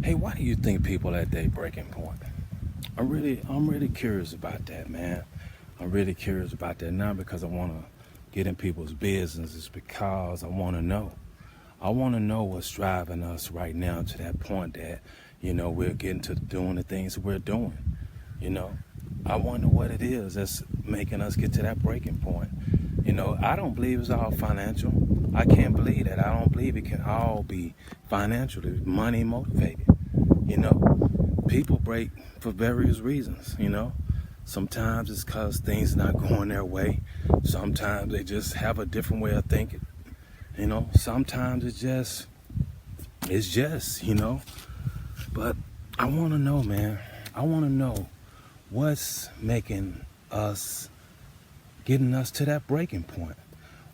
Hey, why do you think people at their breaking point? I'm really curious about that, man. I'm really curious about that, not because I want to get in people's business. It's because I want to know. I want to know what's driving us right now to that point that, we're getting to doing the things we're doing. You know, I wonder what it is that's making us get to that breaking point. I don't believe it's all financial. I can't believe that. I don't believe it can all be financially money motivated. You know, People break for various reasons. Sometimes it's because things not going their way. Sometimes they just have a different way of thinking. Sometimes it's just. But I want to know, man. I want to know what's making us, getting us to that breaking point.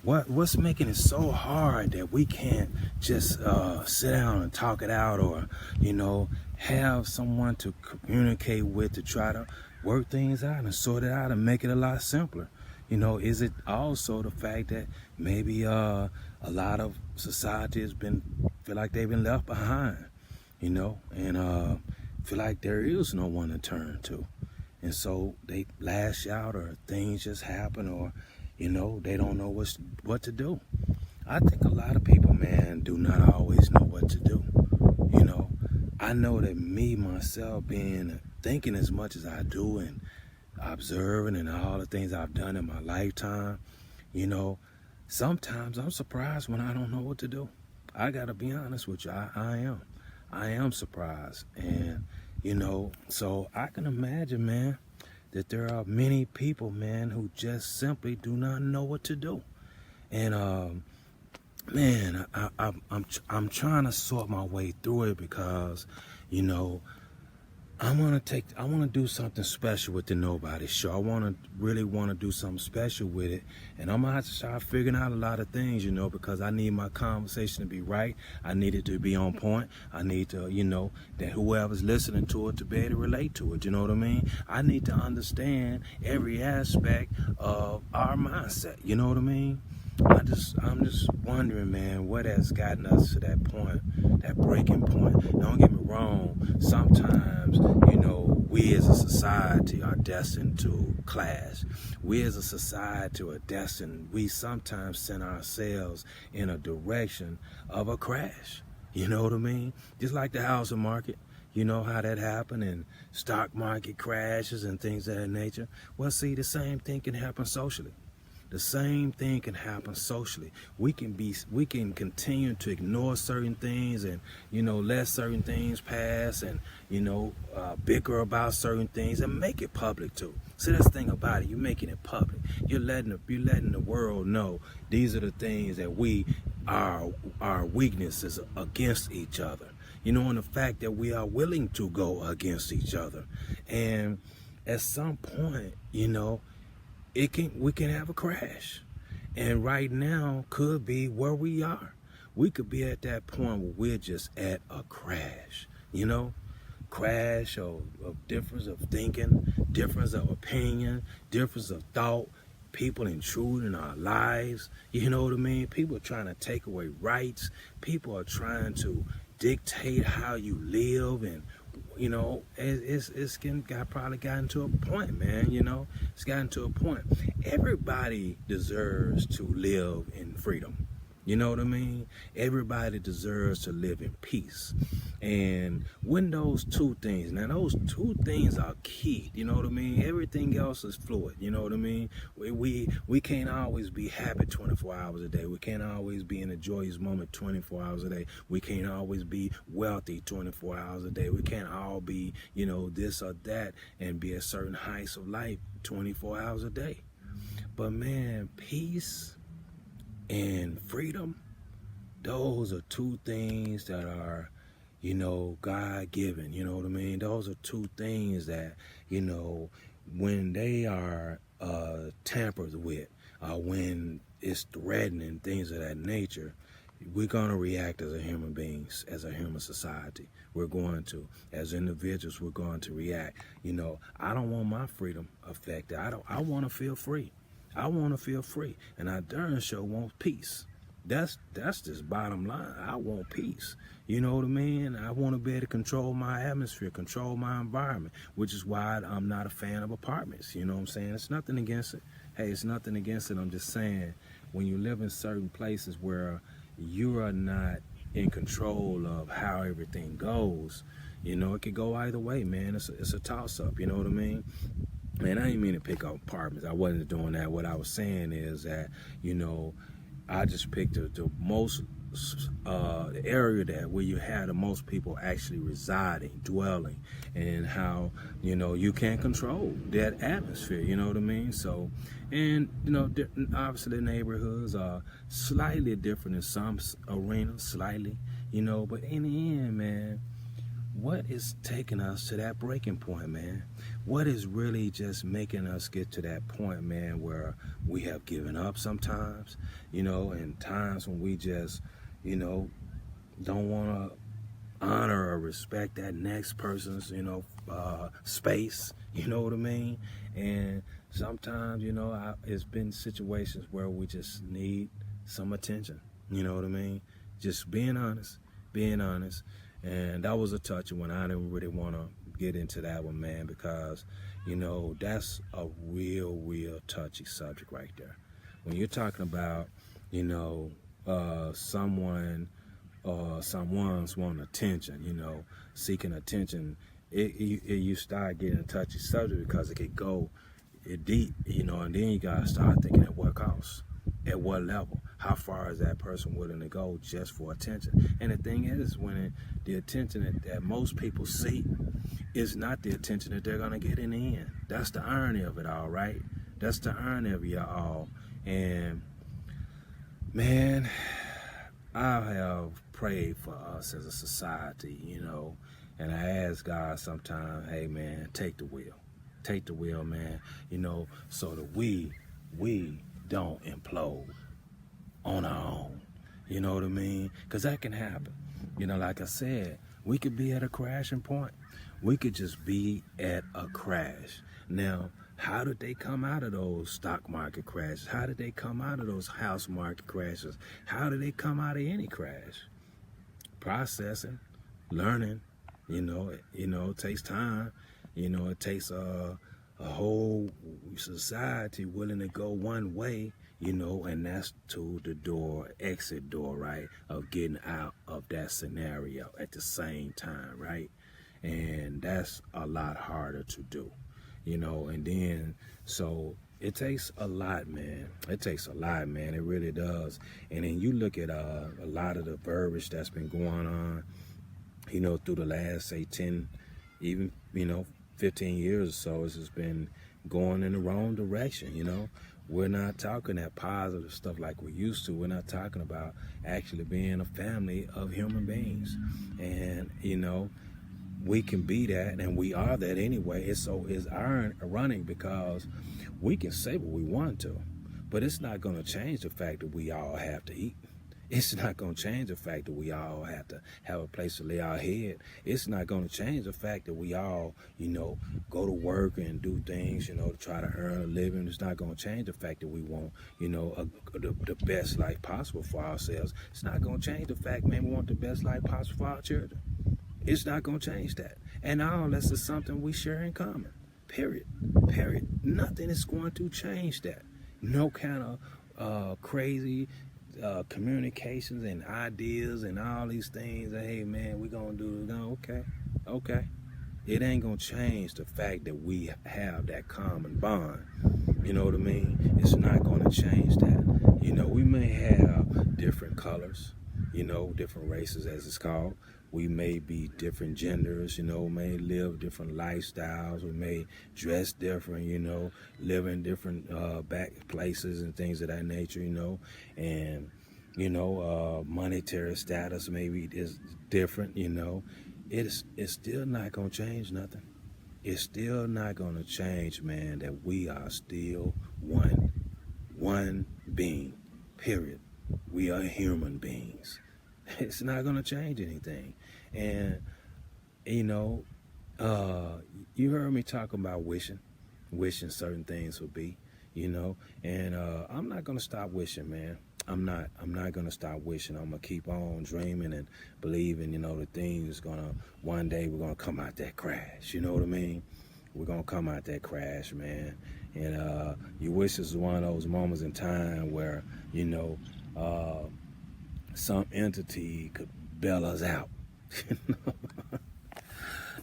What's making it so hard that we can't just sit down and talk it out, or have someone to communicate with to try to work things out and sort it out and make it a lot simpler? Is it also the fact that maybe a lot of society feel like they've been left behind, and feel like there is no one to turn to, and so they lash out, or things just happen, or they don't know what to do. I think a lot of people, man, do not always know what to do. I know that me, myself, being thinking as much as I do and observing and all the things I've done in my lifetime, sometimes I'm surprised when I don't know what to do. I got to be honest with you. I am. I am surprised. And, so I can imagine, man, that there are many people, man, who just simply do not know what to do. And man, I'm trying to sort my way through it because, I want to do something special with the Nobody Show. Really want to do something special with it. And I'm going to have to start figuring out a lot of things, because I need my conversation to be right. I need it to be on point. I need to, that whoever's listening to it to be able to relate to it. You know what I mean? I need to understand every aspect of our mindset. You know what I mean? I'm just wondering, man, what has gotten us to that point, that breaking point. Don't get me wrong. Sometimes, we as a society are destined to clash. We as a society are destined. We sometimes send ourselves in a direction of a crash. You know what I mean? Just like the housing market. You know how that happened, and stock market crashes and things of that nature. Well, see, the same thing can happen socially. The same thing can happen socially. We can continue to ignore certain things and, let certain things pass and, bicker about certain things and make it public too. See, that's the thing about it. You're making it public. You're letting the world know these are the things that our weaknesses against each other. And the fact that we are willing to go against each other. And at some point, we can have a crash. And right now could be where we are. We could be at that point where we're just at a crash, crash of difference of thinking, difference of opinion, difference of thought, people intruding in our lives. You know what I mean? People are trying to take away rights. People are trying to dictate how you live, and it's probably gotten to a point, man. It's gotten to a point. Everybody deserves to live in freedom. You know what I mean? Everybody deserves to live in peace. And when those two things are key, you know what I mean? Everything else is fluid, you know what I mean? We can't always be happy 24 hours a day. We can't always be in a joyous moment 24 hours a day. We can't always be wealthy 24 hours a day. We can't all be, this or that and be at certain heights of life 24 hours a day. But man, peace and freedom, those are two things that are, God-given, you know what I mean? Those are two things that, when they are tampered with, when it's threatening, things of that nature, we're going to react as a human beings, as a human society. We're going to. As individuals, we're going to react. I don't want my freedom affected. I want to feel free. I want to feel free. And I darn sure want peace. That's just bottom line. I want peace. You know what I mean? I want to be able to control my atmosphere, control my environment, which is why I'm not a fan of apartments. You know what I'm saying? It's nothing against it. Hey, it's nothing against it. I'm just saying, when you live in certain places where you are not in control of how everything goes, you know, it could go either way, man. It's a toss-up, you know what I mean? Man, I didn't mean to pick up apartments. I wasn't doing that. What I was saying is that, you know, I just picked the most the area that where you had the most people actually residing, dwelling, and how, you know, you can't control that atmosphere. You know what I mean? So, and you know, obviously the neighborhoods are slightly different in some arenas, slightly, you know, but in the end, man, what is taking us to that breaking point, man? What is really just making us get to that point, man, where we have given up sometimes, you know, and times when we just, you know, don't want to honor or respect that next person's, you know, space, you know what I mean? And sometimes, you know, it's been situations where we just need some attention, you know what I mean? Just being honest, being honest. And that was a touchy one. I didn't really want to get into that one, man, because, you know, that's a real touchy subject right there. When you're talking about, you know, someone's wanting attention, you know, seeking attention, you start getting a touchy subject because it could go deep, you know, and then you got to start thinking at what cost, at what level. How far is that person willing to go just for attention? And the thing is, when the attention that most people seek is not the attention that they're going to get in the end. That's the irony of it all, right? That's the irony of it all. And, man, I have prayed for us as a society, you know, and I ask God sometimes, hey, man, take the wheel. Take the wheel, man, you know, so that we don't implode on our own. You know what I mean? Because that can happen. You know, like I said, we could be at a crashing point. We could just be at a crash. Now, how did they come out of those stock market crashes? How did they come out of those house market crashes? How did they come out of any crash? Processing, learning, you know, it takes time. You know, it takes a whole society willing to go one way, you know, and that's to the exit door, right, of getting out of that scenario at the same time, right? And that's a lot harder to do, you know, and then, so it takes a lot, man. It takes a lot, man. It really does. And then you look at a lot of the verbiage that's been going on, you know, through the last, say, 10, even, you know, 15 years or so, it's just been going in the wrong direction, you know. We're not talking that positive stuff like we used to. We're not talking about actually being a family of human beings. And, you know, we can be that, and we are that anyway. It's ironic because we can say what we want to, but it's not going to change the fact that we all have to eat. It's not going to change the fact that we all have to have a place to lay our head. It's not going to change the fact that we all, you know, go to work and do things, you know, to try to earn a living. It's not going to change the fact that we want, you know, the best life possible for ourselves. It's not going to change the fact, man, we want the best life possible for our children. It's not going to change that. And all this is something we share in common. Period. Period. Nothing is going to change that. No kind of crazy communications and ideas and all these things that, hey, man, we're going to do. Okay. It ain't going to change the fact that we have that common bond. You know what I mean? It's not going to change that. You know, we may have different colors, you know, different races as it's called. We may be different genders, you know, may live different lifestyles. We may dress different, you know, live in different back places and things of that nature, you know. And, you know, monetary status maybe is different, you know. It's still not going to change nothing. It's still not going to change, man, that we are still one being, period. We are human beings. It's not going to change anything. And, you know, you heard me talking about wishing certain things would be, you know, and I'm not going to stop wishing, man. I'm not gonna stop wishing. I'm gonna keep on dreaming and believing, the things gonna one day we're gonna come out that crash. You know what I mean? We're gonna come out that crash, man. And you wish this was one of those moments in time where, some entity could bail us out.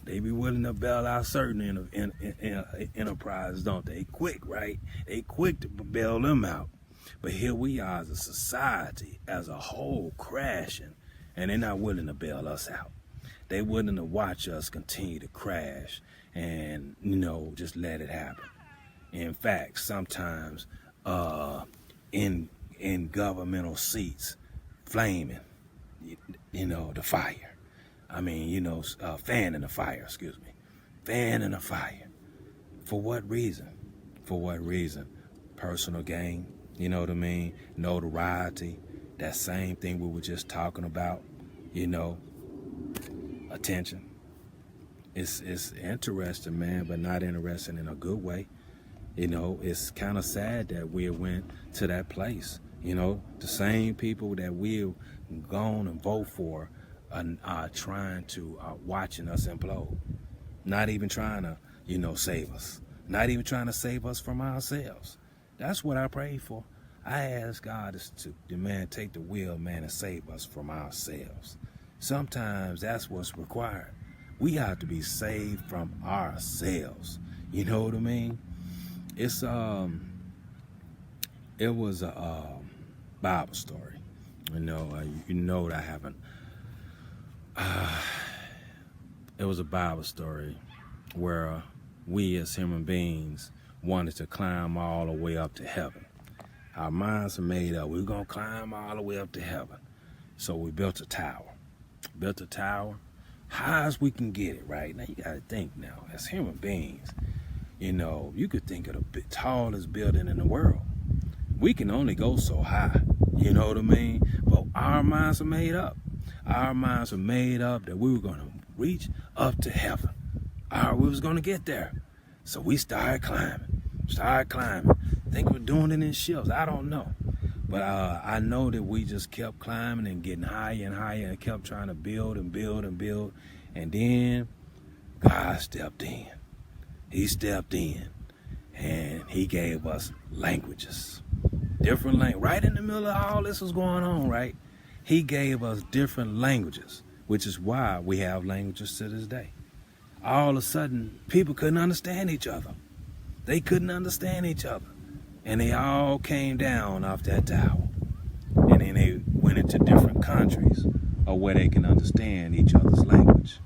They be willing to bail out certain enterprises, don't they? Quick, right? They quick to bail them out. But here we are as a society, as a whole, crashing, and they're not willing to bail us out. They willing to watch us continue to crash and, just let it happen. In fact, sometimes in governmental seats, flaming, the fire. I mean, fanning the fire, fanning the fire. For what reason? For what reason? Personal gain, you know what I mean? Notoriety, that same thing we were just talking about, attention. It's interesting, man, but not interesting in a good way. It's kind of sad that we went to that place. The same people that we've gone and vote for are trying to, watching us implode. Not even trying to, save us. Not even trying to save us from ourselves. That's what I pray for. I ask God to man, take the wheel, man, and save us from ourselves. Sometimes that's what's required. We have to be saved from ourselves. You know what I mean? It was a Bible story. That I haven't. It was a Bible story where we as human beings wanted to climb all the way up to heaven. Our minds are made up. We're going to climb all the way up to heaven. So we built a tower. High as we can get it, right? Now you got to think now, as human beings, you could think of the tallest building in the world. We can only go so high, you know what I mean? But our minds are made up. Our minds are made up that we were going to reach up to heaven. We was going to get there. So we started climbing. Think we're doing it in shifts. I don't know. But I know that we just kept climbing and getting higher and higher and kept trying to build and build and build. And then God stepped in. He stepped in and he gave us languages. Different language. Right in the middle of all this was going on, right? He gave us different languages, which is why we have languages to this day. All of a sudden, people couldn't understand each other. They couldn't understand each other. And they all came down off that tower. And then they went into different countries where they can understand each other's language.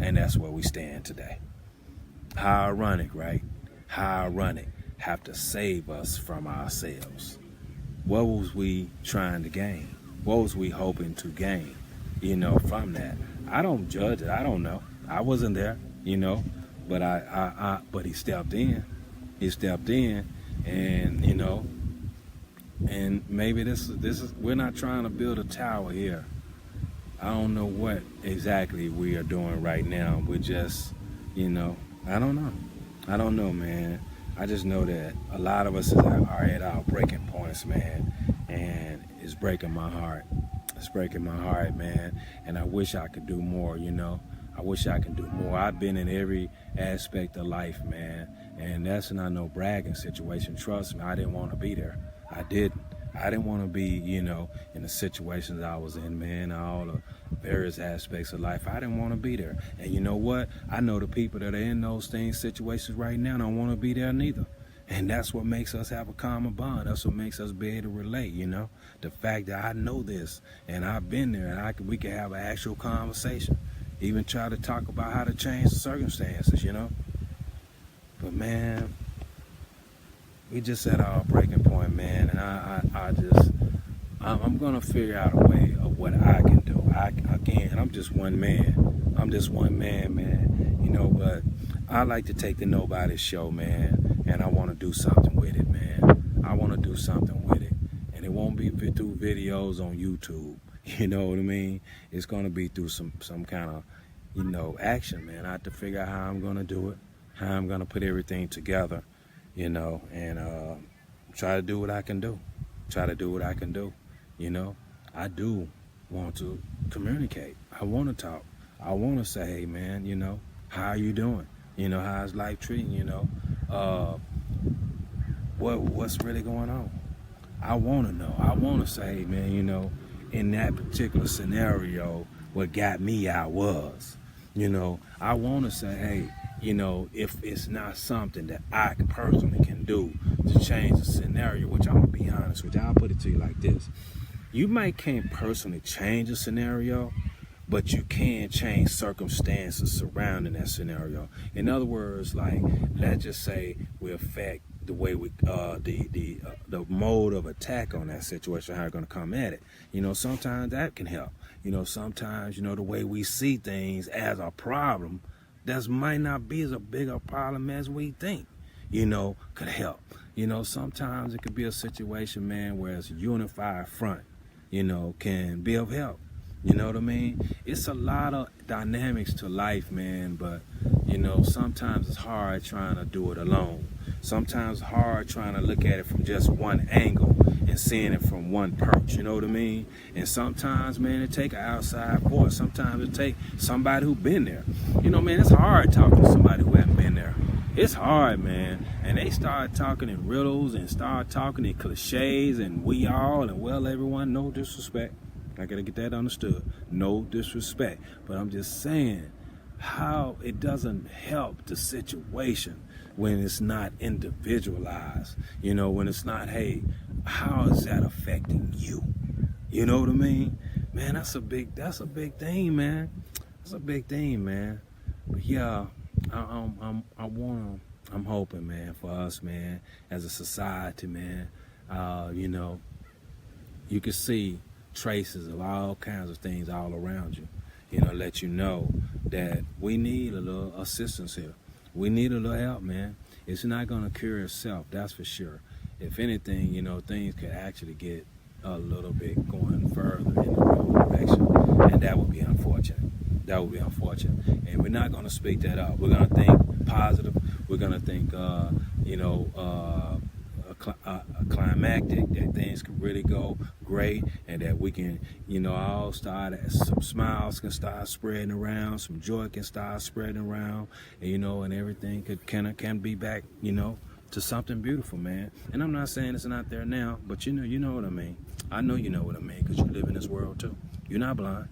And that's where we stand today. How ironic, right? How ironic. Have to save us from ourselves. What was we trying to gain? What was we hoping to gain, from that? I don't judge it. I don't know. I wasn't there, but but he stepped in. He stepped in, and and maybe this is we're not trying to build a tower here. I don't know what exactly we are doing right now. We're just, I don't know, man. I just know that a lot of us are at our breaking points, man, and it's breaking my heart. It's breaking my heart, man, and I wish I could do more, I wish I could do more. I've been in every aspect of life, man, and that's not no bragging situation. Trust me, I didn't want to be there. I didn't want to be, in the situations I was in, man, all the various aspects of life. I didn't want to be there. And you know what? I know the people that are in those situations right now don't want to be there neither. And that's what makes us have a common bond. That's what makes us be able to relate, The fact that I know this and I've been there and we can have an actual conversation. Even try to talk about how to change the circumstances, But man, we just at our breaking point, man, and I'm gonna figure out a way of what I can do. I'm just one man. Man, but I like to take the Nobody's Show, man, and I want to do something with it, man. I want to do something with it, and it won't be through videos on YouTube. You know what I mean? It's gonna be through some kind of, action, man. I have to figure out how I'm gonna do it, how I'm gonna put everything together, and try to do what I can do. You know, I do want to communicate. I want to talk. I want to say, hey, man, how are you doing? How's life treating you? Uh, what's really going on? I want to know. I want to say, hey, man, in that particular scenario, what got me out was, I want to say, hey, if it's not something that I personally can do to change the scenario, which I'm going to be honest with you, I'll put it to you like this. You might can't personally change a scenario, but you can change circumstances surrounding that scenario. In other words, like, let's just say we affect the way we the mode of attack on that situation, how we're going to come at it. Sometimes that can help. Sometimes the way we see things as a problem, that might not be as a big a problem as we think. Could help. Sometimes it could be a situation, man, where it's a unified front, can be of help. You know what I mean? It's a lot of dynamics to life, man, but, sometimes it's hard trying to do it alone. Sometimes it's hard trying to look at it from just one angle and seeing it from one perch, you know what I mean? And sometimes, man, it take an outside voice. Sometimes it take somebody who been there. Man, it's hard talking to somebody who hasn't been there. It's hard, man. And they start talking in riddles and start talking in cliches and we all and well, everyone, no disrespect. I gotta get that understood. No disrespect. But I'm just saying how it doesn't help the situation when it's not individualized. When it's not, hey, how is that affecting you? You know what I mean? Man, that's a big thing, man. That's a big thing, man. But yeah, I'm hoping, man, for us, man, as a society, man, you can see traces of all kinds of things all around you, let you know that we need a little assistance here. We need a little help, man. It's not going to cure itself, that's for sure. If anything, things could actually get a little bit going further in the wrong direction, and that would be unfortunate. And we're not going to speak that up. We're going to think positive. We're going to think, climactic, that things can really go great, and that we can, all start, some smiles can start spreading around, some joy can start spreading around, and everything can be back, to something beautiful, man. And I'm not saying it's not there now, but you know what I mean. I know you know what I mean, because you live in this world too. You're not blind.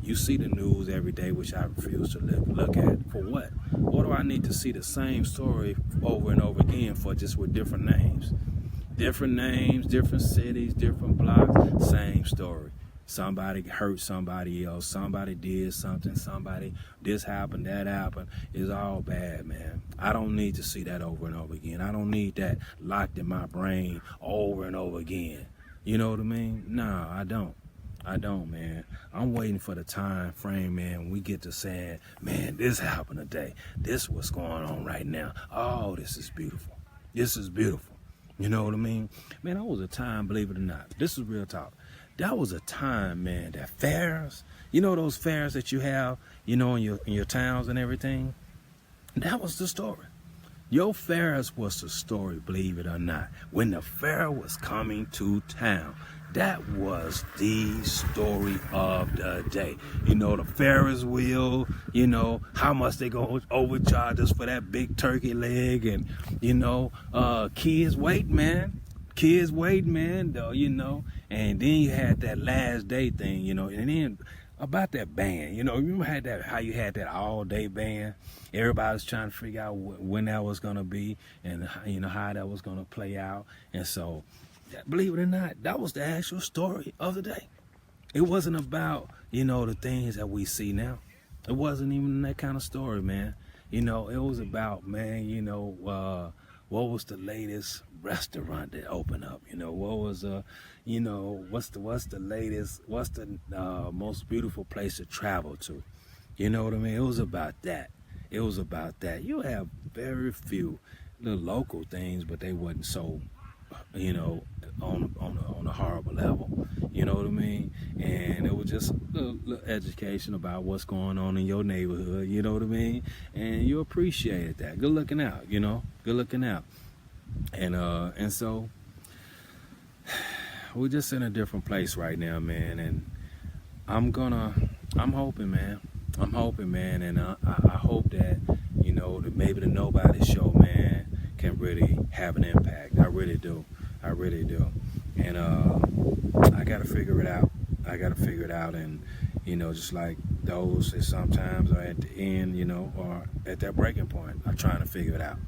You see the news every day, which I refuse to look at. For what? What do I need to see the same story over and over again for, just with different names? Different names, different cities, different blocks, same story. Somebody hurt somebody else. Somebody did something. This happened, that happened. It's all bad, man. I don't need to see that over and over again. I don't need that locked in my brain over and over again. You know what I mean? No, I don't, man. I'm waiting for the time frame, man, when we get to saying, man, this happened today. This what's going on right now. Oh, this is beautiful. This is beautiful. You know what I mean? Man, that was a time, believe it or not. This is real talk. That was a time, man, that fairs, those fairs that you have, in your towns and everything. That was the story. Your fairs was the story, believe it or not. When the fair was coming to town, that was the story of the day. The Ferris wheel, how much they gonna overcharge us for that big turkey leg, and, kids wait, man. And then you had that last day thing, and then about that band, you remember how you had that all day band? Everybody was trying to figure out when that was going to be, and how that was going to play out. And so, believe it or not, that was the actual story of the day. It wasn't about, the things that we see now. It wasn't even that kind of story, man. It was about, man, what was the latest restaurant that opened up? What was what's the latest, what's the most beautiful place to travel to? You know what I mean? It was about that. You have very few little local things, but they wasn't so, on a horrible level. You know what I mean? And it was just a little education about what's going on in your neighborhood. You know what I mean? And you appreciated that. Good looking out. Good looking out. And so we're just in a different place right now, man. And I'm hoping, man. I'm hoping, man. And I hope that, that maybe the Nobody Show, man, can really have an impact. I really do. I really do. And I got to figure it out. And, just like those that sometimes are at the end, or at that breaking point, are trying to figure it out,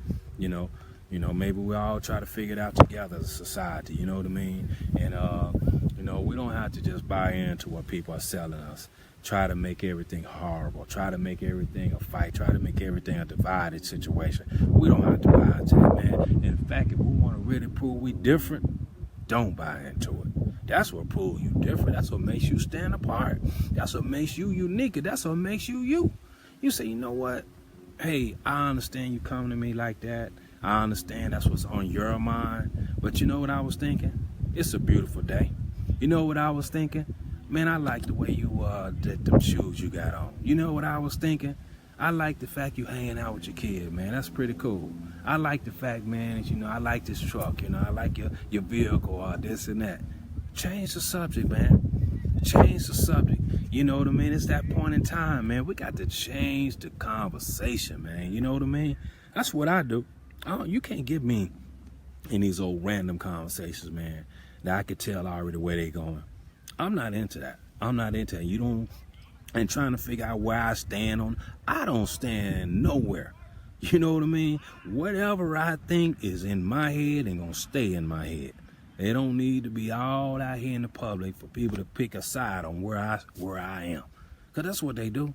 maybe we all try to figure it out together as a society, you know what I mean? And, we don't have to just buy into what people are selling us. Try to make everything horrible. Try to make everything a fight. Try to make everything a divided situation. We don't have to buy into that, man. And in fact, if we want to really prove we different, don't buy into it. That's what proves you different. That's what makes you stand apart. That's what makes you unique. That's what makes you you. You say, you know what? Hey, I understand you coming to me like that. I understand that's what's on your mind. But you know what I was thinking? It's a beautiful day. You know what I was thinking? Man, I like the way you them shoes you got on. You know what I was thinking? I like the fact you hanging out with your kid, man. That's pretty cool. I like the fact, man, that, I like this truck. I like your vehicle or this and that. Change the subject, man. Change the subject. You know what I mean? It's that point in time, man. We got to change the conversation, man. You know what I mean? That's what I do. You can't get me in these old random conversations, man, that I could tell already where they going. I'm not into that. I'm not into that. And trying to figure out where I stand on. I don't stand nowhere. You know what I mean? Whatever I think is in my head and gonna stay in my head. They don't need to be all out here in the public for people to pick a side on where I am. Because that's what they do.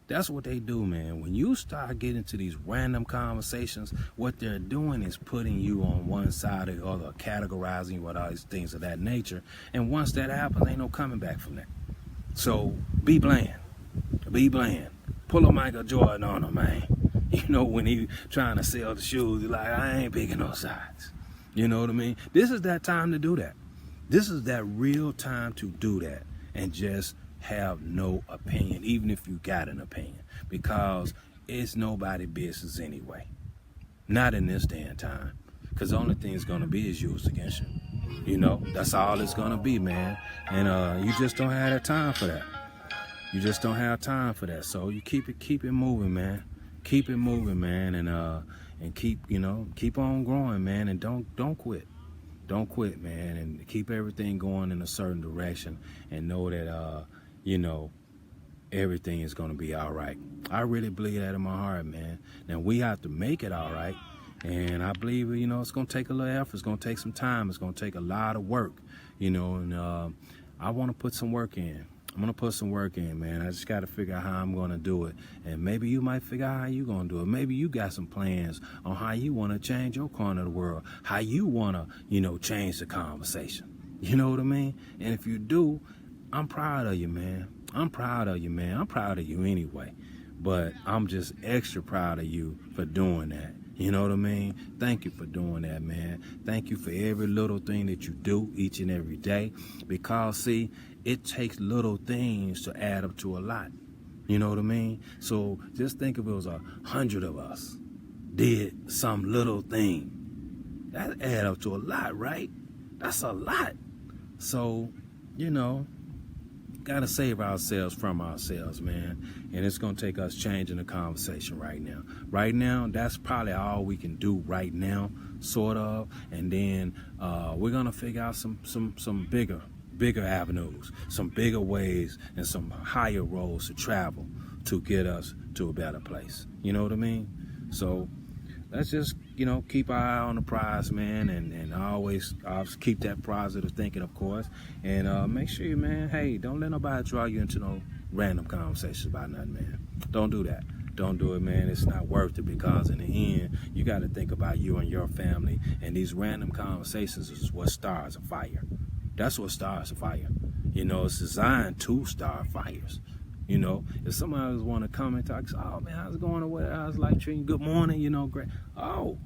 That's what they do, man. When you start getting to these random conversations, what they're doing is putting you on one side or the other, categorizing you with all these things of that nature. And once that happens, ain't no coming back from that. So be bland. Be bland. Pull a Michael Jordan on him, man. When he trying to sell the shoes, he's like, I ain't picking no sides. You know what I mean? This is that time to do that. This is that real time to do that and just have no opinion, even if you got an opinion, because it's nobody's business anyway. Not in this day and time, because the only thing it's going to be is used against you. That's all it's going to be, man. And you just don't have that time for that. You just don't have time for that. So you keep it moving, man. Keep it moving, man, and keep on growing, man, and don't quit. Don't quit, man, and keep everything going in a certain direction, and know that everything is going to be all right. I really believe that in my heart, man. Now, we have to make it all right. And I believe, it's going to take a little effort. It's going to take some time. It's going to take a lot of work, and I want to put some work in. I'm going to put some work in, man. I just got to figure out how I'm going to do it. And maybe you might figure out how you're going to do it. Maybe you got some plans on how you want to change your corner of the world, how you want to, change the conversation. You know what I mean? And if you do, I'm proud of you, man. I'm proud of you, man. I'm proud of you anyway. But I'm just extra proud of you for doing that. You know what I mean? Thank you for doing that, man. Thank you for every little thing that you do each and every day. Because, see, it takes little things to add up to a lot. You know what I mean? So just think if it was 100 of us did some little thing. That add up to a lot, right? That's a lot. So, got to save ourselves from ourselves, man. And it's going to take us changing the conversation right now. Right now, that's probably all we can do right now, sort of. And then we're going to figure out some bigger avenues, some bigger ways, and some higher roads to travel to get us to a better place. You know what I mean? So let's just, keep our eye on the prize, man, and always keep that positive thinking, of course. And make sure, man, hey, don't let nobody draw you into no random conversations about nothing, man. Don't do that. Don't do it, man. It's not worth it, because in the end, you got to think about you and your family. And these random conversations is what starts a fire. That's what starts a fire. It's designed to start fires. If somebody want to come and talk, oh, man, how's it going? How's life treating? Good morning, great. Oh,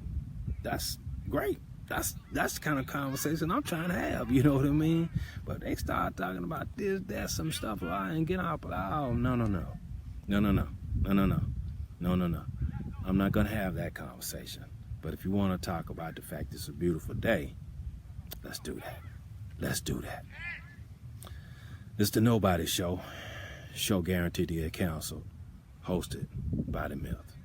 that's great. That's the kind of conversation I'm trying to have, you know what I mean? But they start talking about this, that, some stuff, and get out. Oh, no. I'm not going to have that conversation. But if you want to talk about the fact it's a beautiful day, let's do that. Let's do that. It's the Nobody Show. Show guaranteed to get canceled. Hosted by The Myth.